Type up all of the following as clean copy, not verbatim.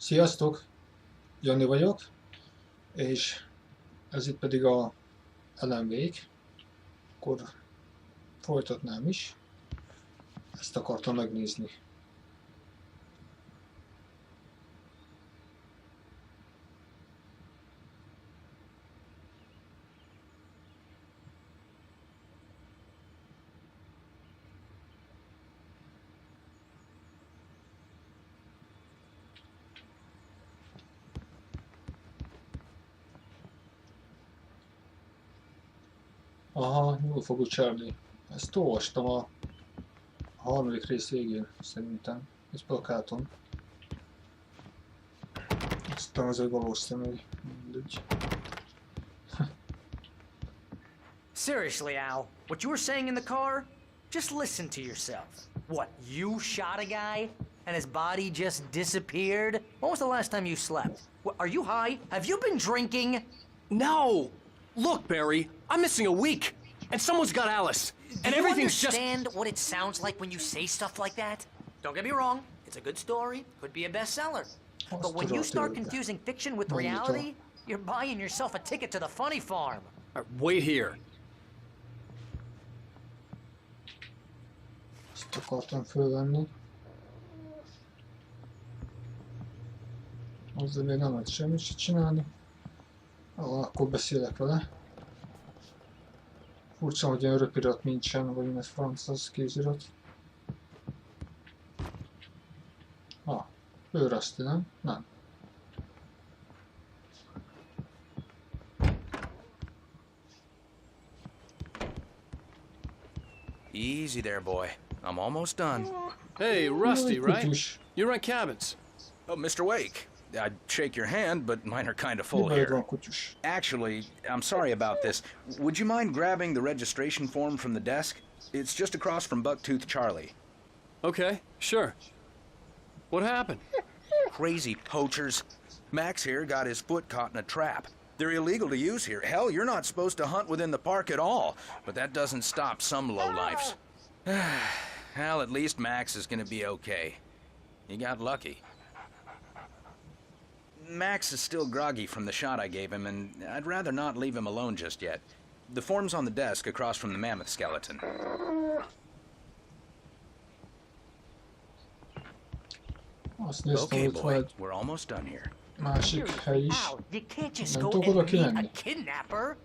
Sziasztok! Jani vagyok, és ez itt pedig a elemvék. Akkor folytatnám is. Ezt akartam megnézni. Aha, nyúlfogú Charlie. Ezt olvastam a harmadik rész végén, szerintem. Egy plakáton. Aztán az egy valós személy. Mindegy. Seriously, Al, what you were saying in the car? Just listen to yourself. What, you shot a guy and his body just disappeared? When was the last time you slept? What, are you high? Have you been drinking? No! Look, Barry, I'm missing a week, and someone's got Alice, and everything's just— Do you understand what it sounds like when you say stuff like that? Don't get me wrong, it's a good story, could be a bestseller. But when you start confusing fiction with reality, you're buying yourself a ticket to the funny farm. Wait here. Ezt akartam fölvenni. Azzal még nem lehet semmit se csinálni. Akkor beszélek vele. Furcsa, hogy ilyen röpirat nincsen, vagy ez francia kézirat. Ő Rusty, nem? Nem. Easy there, boy. I'm almost done. Hey, Rusty, right? You rent cabins. Oh, Mr. Wake. I'd shake your hand, but mine are kind of full here. Actually, I'm sorry about this. Would you mind grabbing the registration form from the desk? It's just across from Bucktooth Charlie. Okay, sure. What happened? Crazy poachers. Max here got his foot caught in a trap. They're illegal to use here. Hell, you're not supposed to hunt within the park at all. But that doesn't stop some lowlifes. Well, at least Max is gonna be okay. He got lucky. Max is still groggy from the shot I gave him, and I'd rather not leave him alone just yet. The form's on the desk across from the mammoth skeleton. Okay, boy, we're almost done here. Másik hely is. Al, you can't just Nem go tudok oda and meet a kimenni. kidnapper.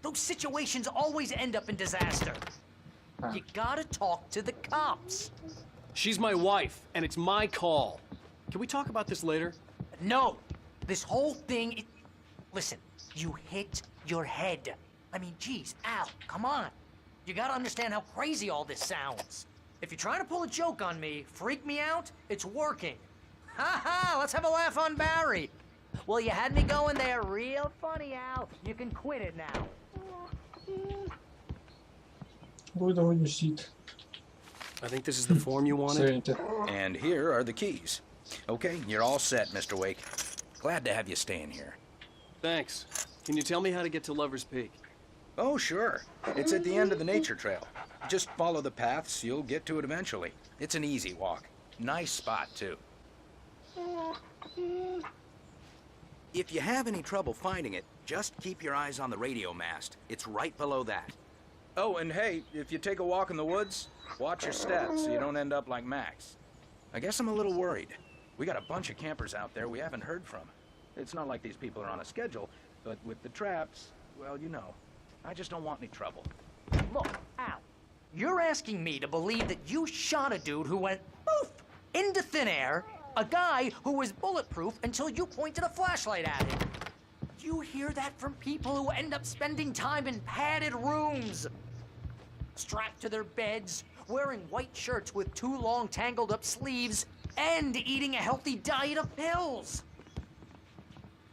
Those situations always end up in disaster. You gotta talk to the cops. She's my wife, and it's my call. Can we talk about this later? No, this whole thing, listen, you hit your head. I mean, geez, Al, come on. You gotta understand how crazy all this sounds. If you're trying to pull a joke on me, freak me out, it's working. Ha ha, let's have a laugh on Barry. Well, you had me going there real funny, Al. You can quit it now. I think this is the form you wanted. And here are the keys. Okay, you're all set, Mr. Wake. Glad to have you staying here. Thanks. Can you tell me how to get to Lover's Peak? Oh, sure. It's at the end of the nature trail. Just follow the paths, you'll get to it eventually. It's an easy walk. Nice spot, too. If you have any trouble finding it, just keep your eyes on the radio mast. It's right below that. Oh, and hey, if you take a walk in the woods, watch your steps so you don't end up like Max. I guess I'm a little worried. We got a bunch of campers out there we haven't heard from. It's not like these people are on a schedule, but with the traps, well, you know, I just don't want any trouble. Look, Al, you're asking me to believe that you shot a dude who went poof into thin air, a guy who was bulletproof until you pointed a flashlight at him. You hear that from people who end up spending time in padded rooms, strapped to their beds, wearing white shirts with too long tangled up sleeves, and eating a healthy diet of pills.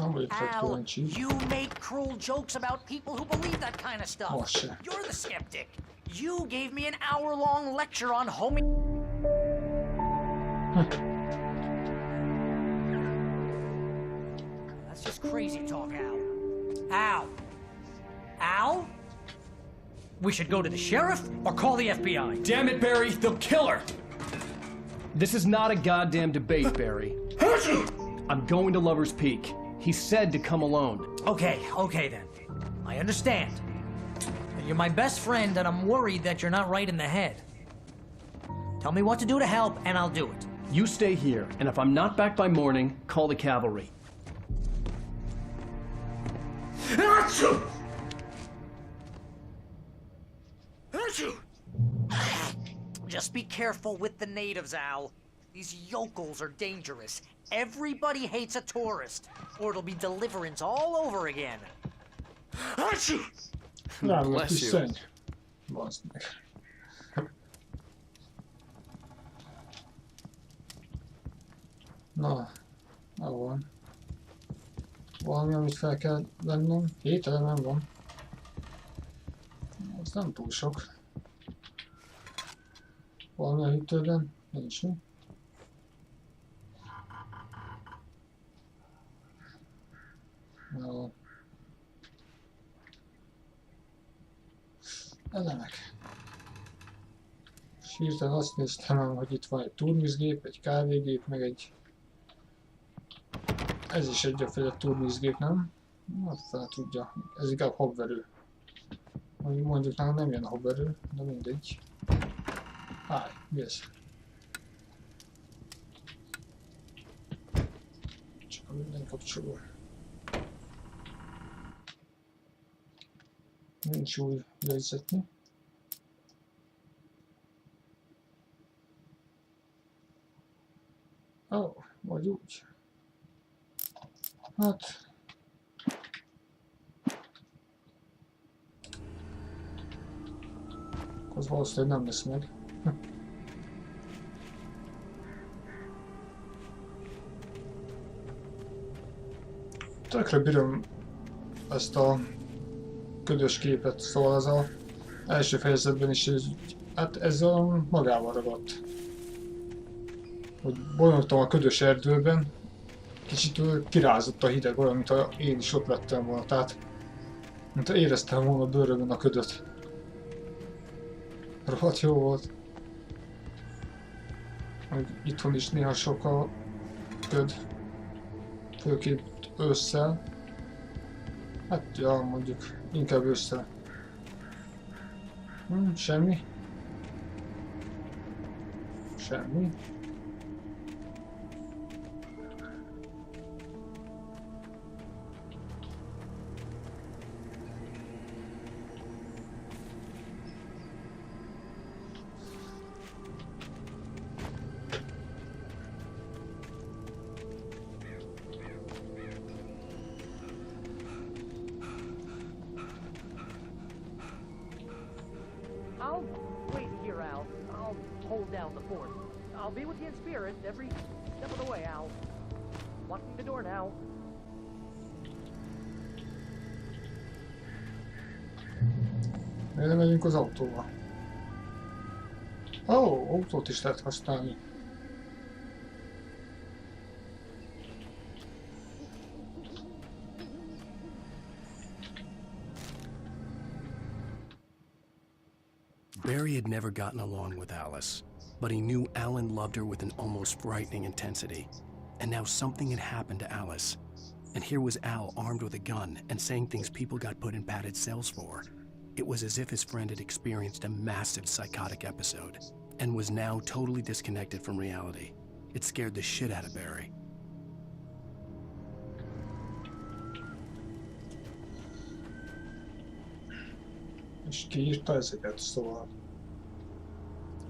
Al, you make cruel jokes about people who believe that kind of stuff. Oh, shit. You're the skeptic. You gave me an hour-long lecture on That's just crazy talk, Al. Al? Al? We should go to the sheriff or call the FBI. Damn it, Barry, they'll kill her! This is not a goddamn debate, Barry. I'm going to Lover's Peak. He said to come alone. Okay, okay then. I understand. But you're my best friend, and I'm worried that you're not right in the head. Tell me what to do to help, and I'll do it. You stay here, and if I'm not back by morning, call the cavalry. Achoo! Achoo! Just be careful with the natives, Al. These yokels are dangerous. Everybody hates a tourist, or it'll be deliverance all over again. Achoo! Bless you. Bazd meg. Na, ahol van. Valami, amit fel kell vennem. 7 elemem van. Az nem túl sok. Valami a hűtőben? Nincs mi. Jó. Elemek. És hirtelen azt néztem, hogy itt van egy turmizgép, egy kávégép, meg egy... Ez is egyféle turmizgép, nem? Na, fel tudja. Ez inkább habverő. Mondjuk nálam nem ilyen habverő, de mindegy. Állj, mi ez? Csak a minden kapcsoló. Nincs új jegyzetni. Ó, vagy úgy. Hát... Az valószínűleg nem lesz meg. Tökre bírom ezt a ködös képet, szóval az a első fejezetben is, hát ezzel magával ragadt. Hogy bonyolultam a ködös erdőben, kicsit kirázott a hideg, olyan, mintha én is ott lettem volna, tehát mintha éreztem volna a bőrömön a ködöt. Rohadt jó volt. Hogy itthon is néha sok a köd, főképp ősszel. Hát ja, mondjuk inkább ősszel. Semmi. Semmi. I'll wait here, Al. I'll hold down the fort. I'll be with you in spirit every step of the way, Al. Locking the door now. Miért nem megyünk az autóval? Ó, autót is lehet használni. Barry had never gotten along with Alice, but he knew Alan loved her with an almost frightening intensity. And now something had happened to Alice. And here was Al armed with a gun and saying things people got put in padded cells for. It was as if his friend had experienced a massive psychotic episode and was now totally disconnected from reality. It scared the shit out of Barry. És kiírta ezeket, szóval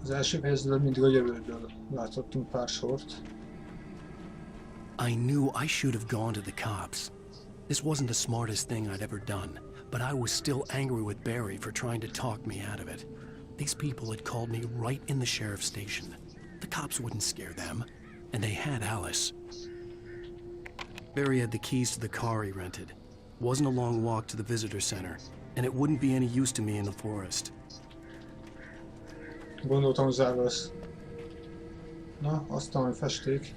az első fejezetben mindig a jövőből láthattunk pár sort. I knew I should have gone to the cops. This wasn't the smartest thing I'd ever done, but I was still angry with Barry for trying to talk me out of it. These people had called me right in the sheriff's station. The cops wouldn't scare them, and they had Alice. Barry had the keys to the car he rented. Wasn't a long walk to the visitor center, and it wouldn't be any use to me in the forest. Gondoltam, hogy zárva lesz. Na, aztán, hogy festék.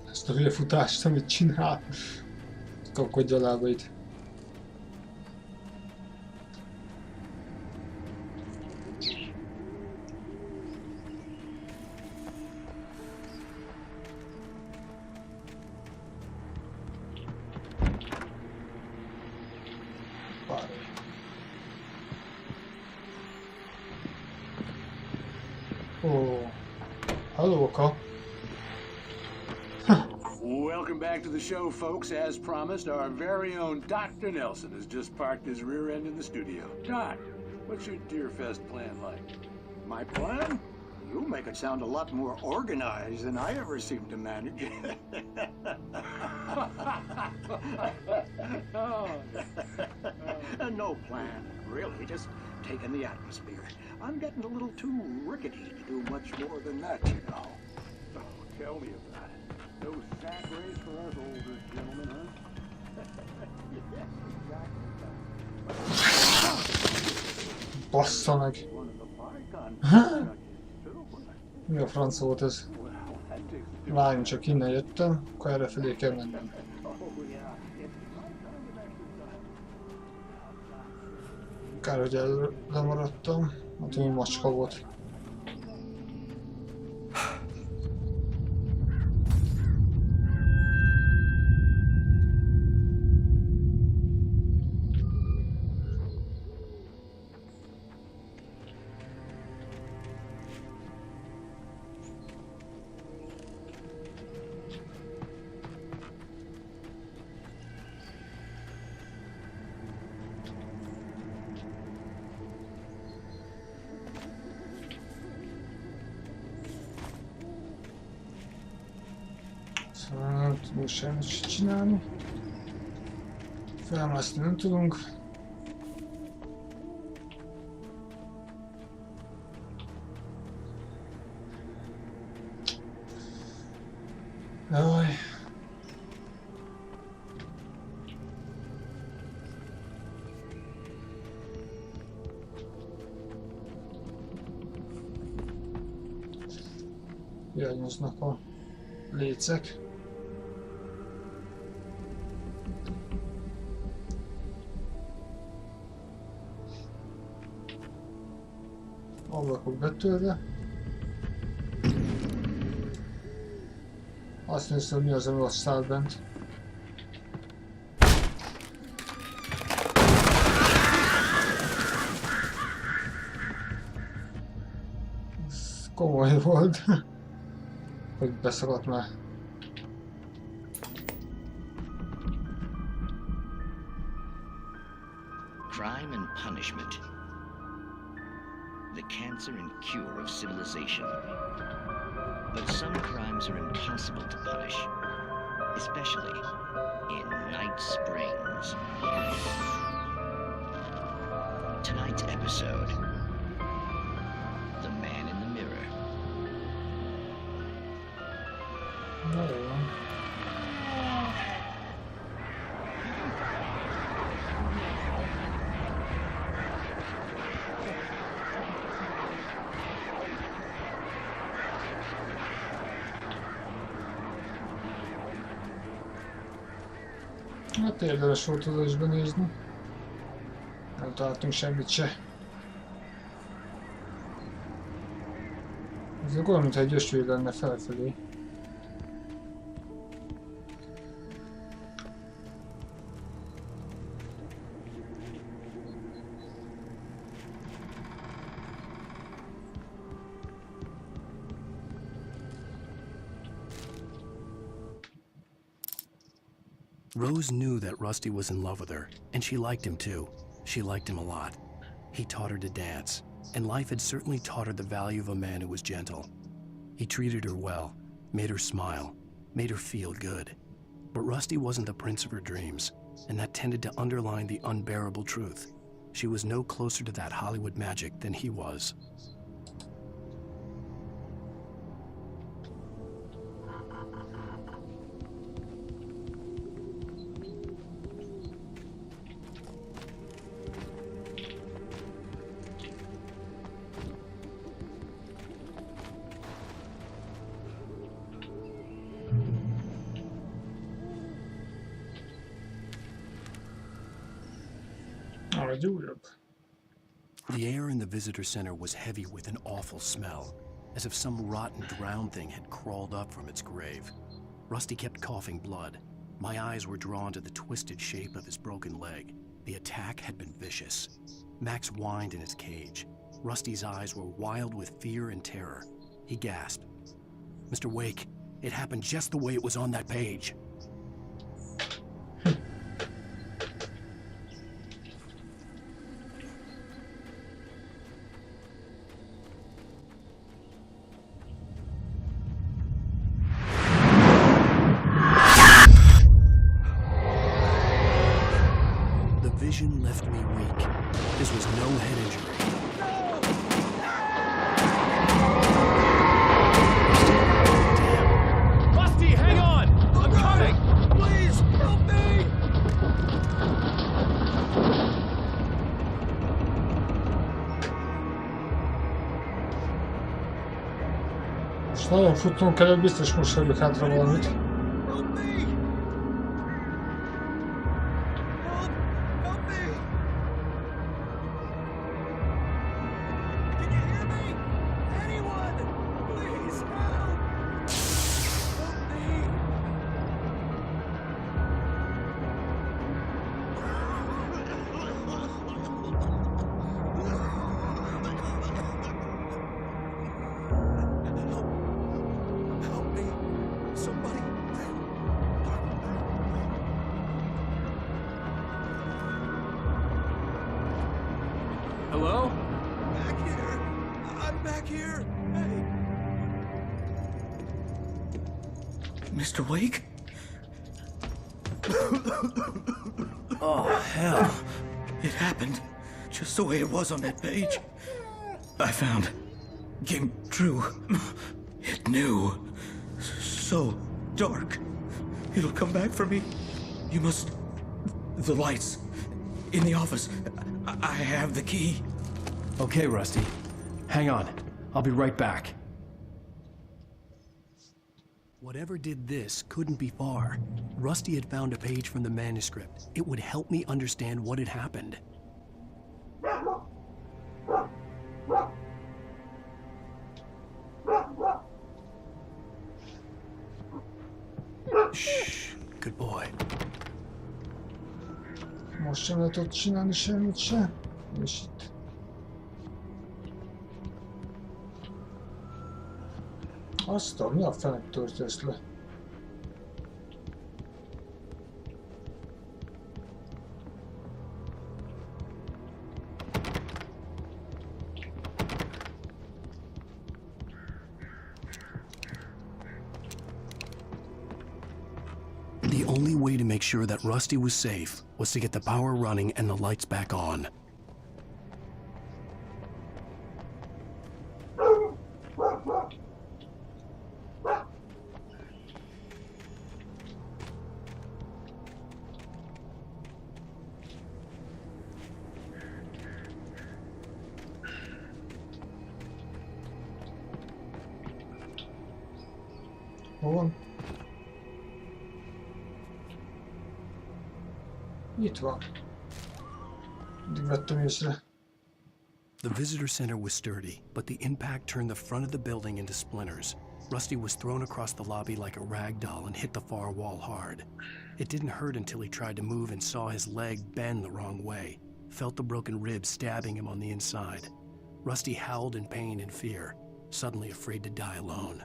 Ezt a hülye futást, amit csinál. Kapkodja a lábait. Ó, hallóka. Welcome back to the show, folks. As promised, our very own Dr. Nelson has just parked his rear end in the studio. Doc, what's your Deerfest plan like? My plan? You make it sound a lot more organized than I ever seem to manage. No plan, really, just taking the atmosphere. I'm getting a little too rickety to do much more than that, you know. Oh, tell me about it. No sack race for us older gentlemen, huh? Yes, exactly. Bassza meg. One of the bygone too, wasn't it? Mi a franc volt ez? Well, that takes the Lány, csak innen jöttem, akkor erre felé kell mennem. Oh, yeah. It's my kind of exercise. Kár, hogy lemaradtam, hát mi macska volt. Szóval nem tudunk semmit csinálni. Felmászni nem tudunk. Jaj. Hiányoznak a lécek. Ablakok betörve. Azt néztem, hogy mi az, ami ott szállt bent. Ez komoly volt, hogy beszakadt már. Crime and punishment. The cancer and cure of civilization. But some crimes are impossible to punish, especially in Night Springs. Tonight's episode, The Man in the Mirror. Na jó van. Hát érdemes volt oda is benézni. Nem találtunk semmit se. Ez olyan, mintha egy ösvény lenne felfelé. Rose knew that Rusty was in love with her, and she liked him too. She liked him a lot. He taught her to dance, and life had certainly taught her the value of a man who was gentle. He treated her well, made her smile, made her feel good. But Rusty wasn't the prince of her dreams, and that tended to underline the unbearable truth. She was no closer to that Hollywood magic than he was. Egy újabb. The air in the visitor center was heavy with an awful smell, as if some rotten drowned thing had crawled up from its grave. Rusty kept coughing blood. My eyes were drawn to the twisted shape of his broken leg. The attack had been vicious. Max whined in his cage. Rusty's eyes were wild with fear and terror. He gasped. Mr. Wake, it happened just the way it was on that page. The vision left me weak. This was no head injury. Rusty, hang on! I'm coming! Please, help me! Most nagyon futnunk kellett, biztos most hagyok hátra valamit. Help me! Help me! Can you hear me? Anyone! Please, help! Help me! Help me! Somebody! Hello? Back here! I'm back here! Hey! Mr. Wake? Oh, hell. It happened just the way it was on that page. I found. Came true. It knew. So dark. It'll come back for me. You must. The lights. In the office. I have the key. Okay, Rusty. Hang on. I'll be right back. Whatever did this couldn't be far. Rusty had found a page from the manuscript. It would help me understand what had happened. Shh. Good boy. Most sem lehet ott csinálni semmit se. És itt. Azt mi a fenek tört ezt le? The only way to make sure that Rusty was safe was to get the power running and the lights back on. Hol van? Itt van. Mindig vettem észre. The visitor center was sturdy, but the impact turned the front of the building into splinters. Rusty was thrown across the lobby like a rag doll and hit the far wall hard. It didn't hurt until he tried to move and saw his leg bend the wrong way, felt the broken ribs stabbing him on the inside. Rusty howled in pain and fear, suddenly afraid to die alone.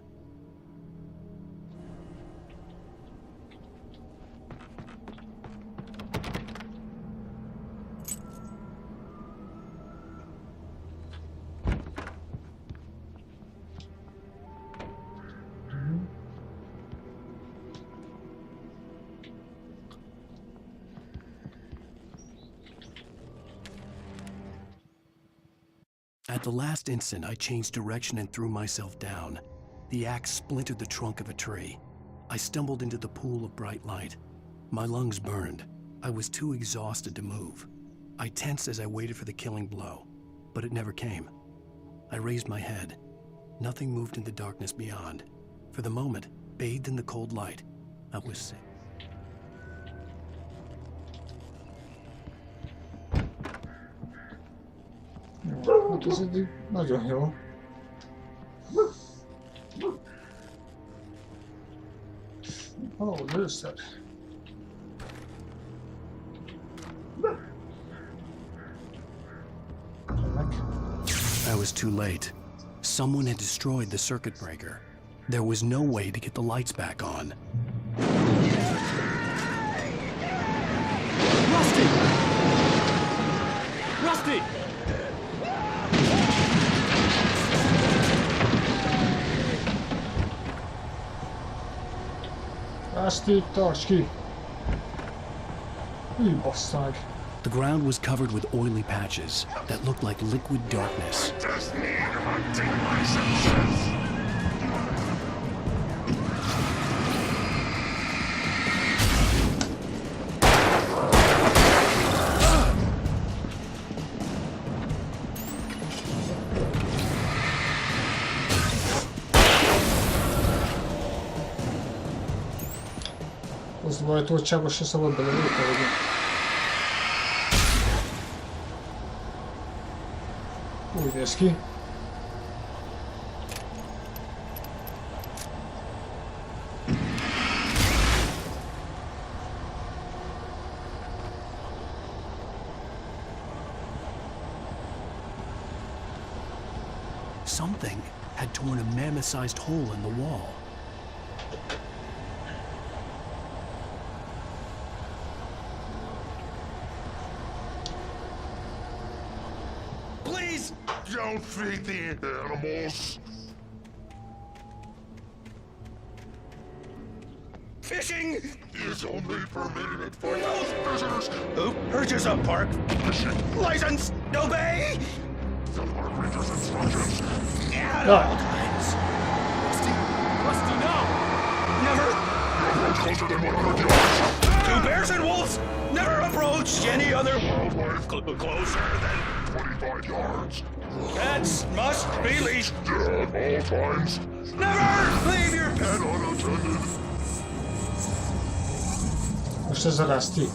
At the last instant, I changed direction and threw myself down. The axe splintered the trunk of a tree. I stumbled into the pool of bright light. My lungs burned. I was too exhausted to move. I tensed as I waited for the killing blow, but it never came. I raised my head. Nothing moved in the darkness beyond. For the moment, bathed in the cold light, I was sick. Hát ez eddig nagyon jó. Ó, lőszer. I was too late. Someone had destroyed the circuit breaker. There was no way to get the lights back on. Rusty! Rusty! Rusty, tarts ki! Hű, basszág! The ground was covered with oily patches that looked like liquid darkness. Just need hunting licenses. Az ajtócsába se szabad belelőni, hogy... Úgy néz ki. Something had torn a mammoth-sized hole in the wall. Please don't feed the animals. Fishing Is only permitted for those visitors. Who urges a park Fishing. license? Obey! The park ranger's instructions. At No. all times. Rusty, no! Never. Approach closer than 100 yards. Two bears and wolves. Never approach any other Wildlife closer than. 25 yards. Cats must be leashed. At all times. Never leave your pet. And unattended. Most ez a Rusty.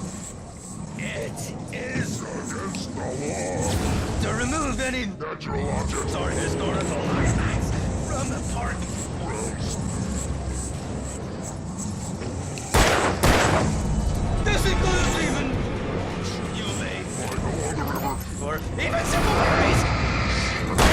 It is Against the law. to remove any Natural objects. or historical artifacts from the park. This includes even you may I know on the river. or even simple berries.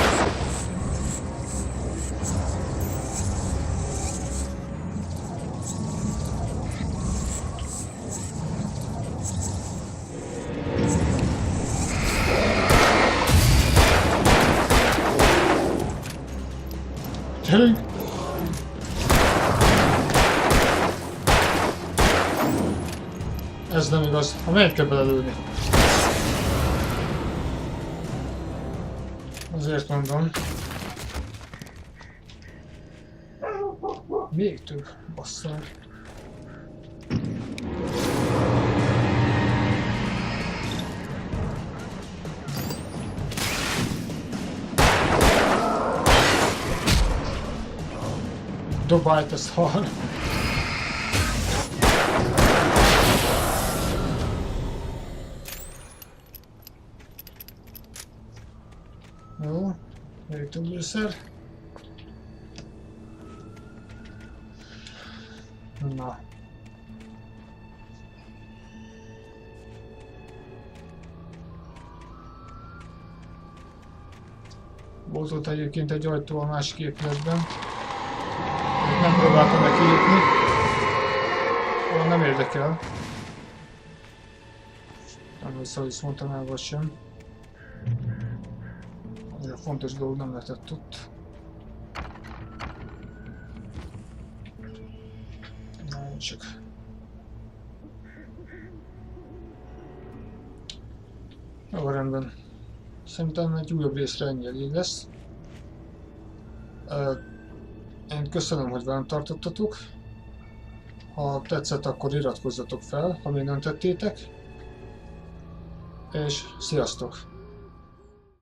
Gyerünk! Ez nem igaz. Ha meg kell belelőni. Azért mondom. Még több, basszák. Dobált, ezt hall. Jó, még több lőszer. Na. Volt ott egyébként egy ajtó a másik épületben. Nem próbáltam neki jutni. Nem érdekel. Nem vissza, hogy mondtam el, vagy sem. Ez a fontos dolog nem lehetett ott. Na, csak. Jó, rendben. Szerintem egy újabb részre ennyi elég lesz. Én köszönöm, hogy velem tartottatok. Ha tetszett, akkor iratkozzatok fel, ha még nem tettétek. És sziasztok!